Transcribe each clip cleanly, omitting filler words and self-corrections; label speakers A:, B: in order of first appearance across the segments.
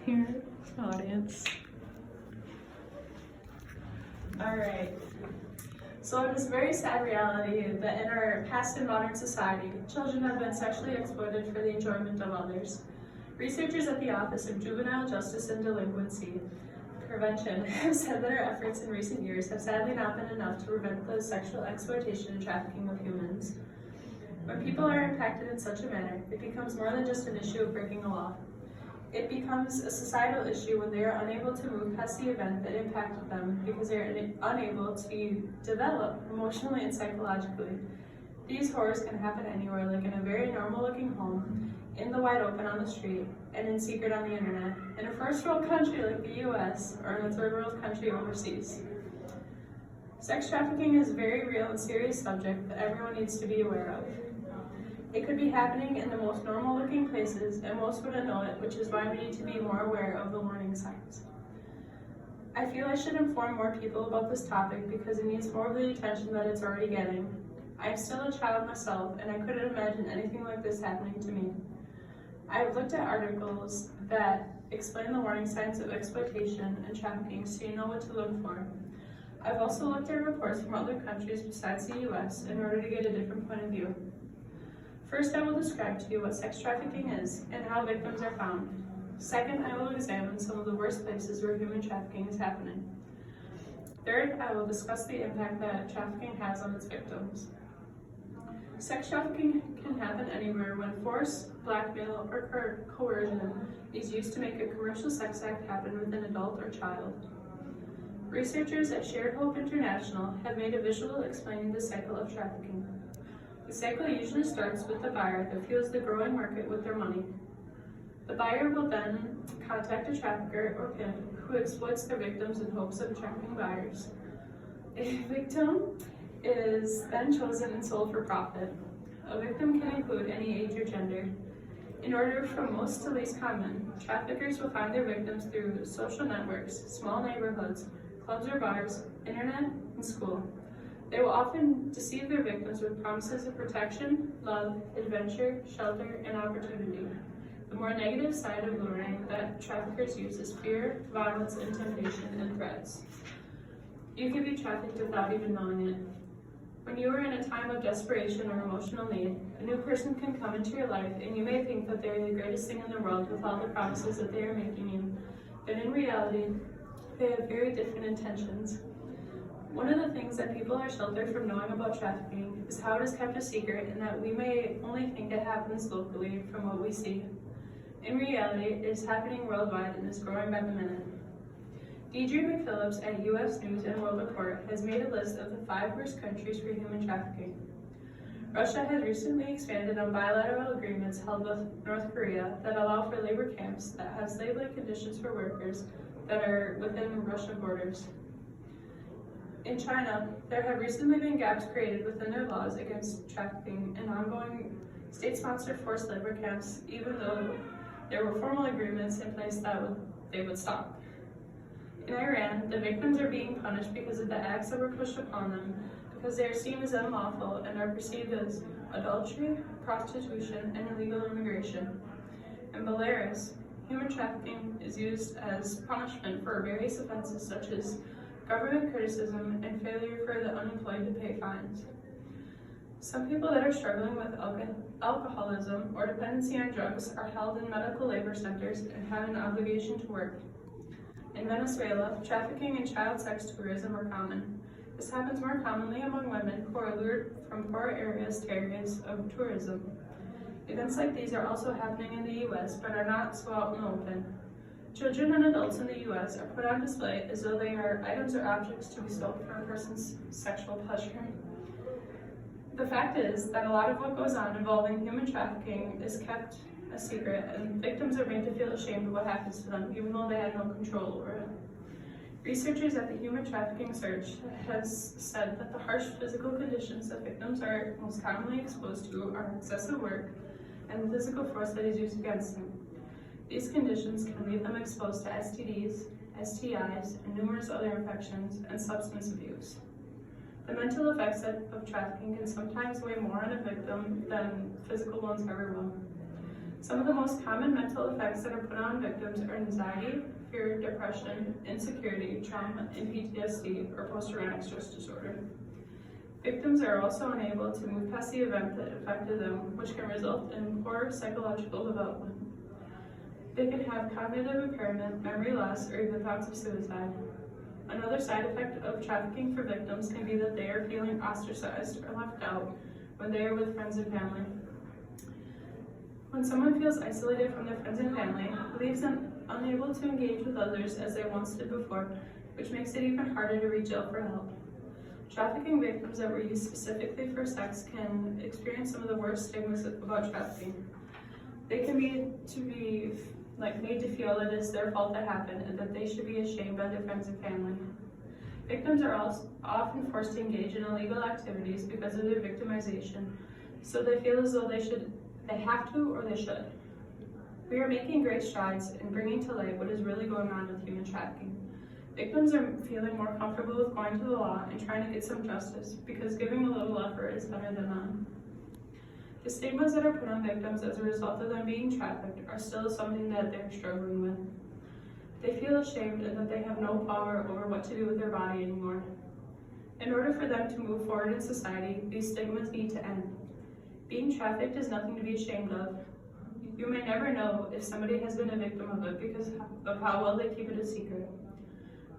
A: Parent, audience.
B: All right. So it is a very sad reality that in our past and modern society, children have been sexually exploited for the enjoyment of others. Researchers at the Office of Juvenile Justice and Delinquency Prevention have said that our efforts in recent years have sadly not been enough to prevent the sexual exploitation and trafficking of humans. When people are impacted in such a manner, it becomes more than just an issue of breaking a law. It becomes a societal issue when they are unable to move past the event that impacted them because they are unable to develop emotionally and psychologically. These horrors can happen anywhere, like in a very normal-looking home, in the wide open on the street, and in secret on the internet, in a first-world country like the US, or in a third-world country overseas. Sex trafficking is a very real and serious subject that everyone needs to be aware of. It could be happening in the most normal-looking places, and most wouldn't know it, which is why we need to be more aware of the warning signs. I feel I should inform more people about this topic because it needs more of the attention that it's already getting. I am still a child myself, and I couldn't imagine anything like this happening to me. I have looked at articles that explain the warning signs of exploitation and trafficking so you know what to look for. I've also looked at reports from other countries besides the US in order to get a different point of view. First, I will describe to you what sex trafficking is and how victims are found. Second, I will examine some of the worst places where human trafficking is happening. Third, I will discuss the impact that trafficking has on its victims. Sex trafficking can happen anywhere when force, blackmail, or coercion is used to make a commercial sex act happen with an adult or child. Researchers at Shared Hope International have made a visual explaining the cycle of trafficking. The cycle usually starts with the buyer that fuels the growing market with their money. The buyer will then contact a trafficker or pimp who exploits their victims in hopes of attracting buyers. A victim is then chosen and sold for profit. A victim can include any age or gender. In order from most to least common, traffickers will find their victims through social networks, small neighborhoods, clubs or bars, internet, and school. They will often deceive their victims with promises of protection, love, adventure, shelter, and opportunity. The more negative side of luring that traffickers use is fear, violence, intimidation, and threats. You can be trafficked without even knowing it. When you are in a time of desperation or emotional need, a new person can come into your life and you may think that they are the greatest thing in the world with all the promises that they are making you, but in reality, they have very different intentions. One of the things that people are sheltered from knowing about trafficking is how it is kept a secret and that we may only think it happens locally from what we see. In reality, it is happening worldwide and is growing by the minute. Deidre McPhillips at US News and World Report has made a list of the 5 worst countries for human trafficking. Russia has recently expanded on bilateral agreements held with North Korea that allow for labor camps that have slave-like conditions for workers that are within Russian borders. In China, there have recently been gaps created within their laws against trafficking and ongoing state-sponsored forced labor camps, even though there were formal agreements in place that they would stop. In Iran, the victims are being punished because of the acts that were pushed upon them, because they are seen as unlawful and are perceived as adultery, prostitution, and illegal immigration. In Belarus, human trafficking is used as punishment for various offenses such as government criticism and failure for the unemployed to pay fines. Some people that are struggling with alcoholism or dependency on drugs are held in medical labor centers and have an obligation to work. In Venezuela, trafficking and child sex tourism are common. This happens more commonly among women who are lured from poor areas to areas of tourism. Events like these are also happening in the US, but are not so out in the open. Children and adults in the US are put on display as though they are items or objects to be sold for a person's sexual pleasure. The fact is that a lot of what goes on involving human trafficking is kept a secret, and victims are made to feel ashamed of what happens to them, even though they had no control over it. Researchers at the Human Trafficking Search has said that the harsh physical conditions that victims are most commonly exposed to are excessive work and the physical force that is used against them. These conditions can leave them exposed to STDs, STIs, and numerous other infections and substance abuse. The mental effects of trafficking can sometimes weigh more on a victim than physical ones ever will. Some of the most common mental effects that are put on victims are anxiety, fear, depression, insecurity, trauma, and PTSD, or post-traumatic stress disorder. Victims are also unable to move past the event that affected them, which can result in poor psychological development. They can have cognitive impairment, memory loss, or even thoughts of suicide. Another side effect of trafficking for victims can be that they are feeling ostracized or left out when they are with friends and family. When someone feels isolated from their friends and family, leaves them unable to engage with others as they once did before, which makes it even harder to reach out for help. Trafficking victims that were used specifically for sex can experience some of the worst stigmas about trafficking. They can be made to feel that it's their fault that happened and that they should be ashamed by their friends and family. Victims are also often forced to engage in illegal activities because of their victimization, so they feel as though they have to or they should. We are making great strides in bringing to light what is really going on with human trafficking. Victims are feeling more comfortable with going to the law and trying to get some justice because giving a little effort is better than none. The stigmas that are put on victims as a result of them being trafficked are still something that they're struggling with. They feel ashamed and that they have no power over what to do with their body anymore. In order for them to move forward in society, these stigmas need to end. Being trafficked is nothing to be ashamed of. You may never know if somebody has been a victim of it because of how well they keep it a secret.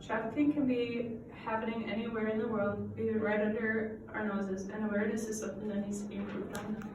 B: Trafficking can be happening anywhere in the world, even right under our noses, and awareness is something that needs to be improved on.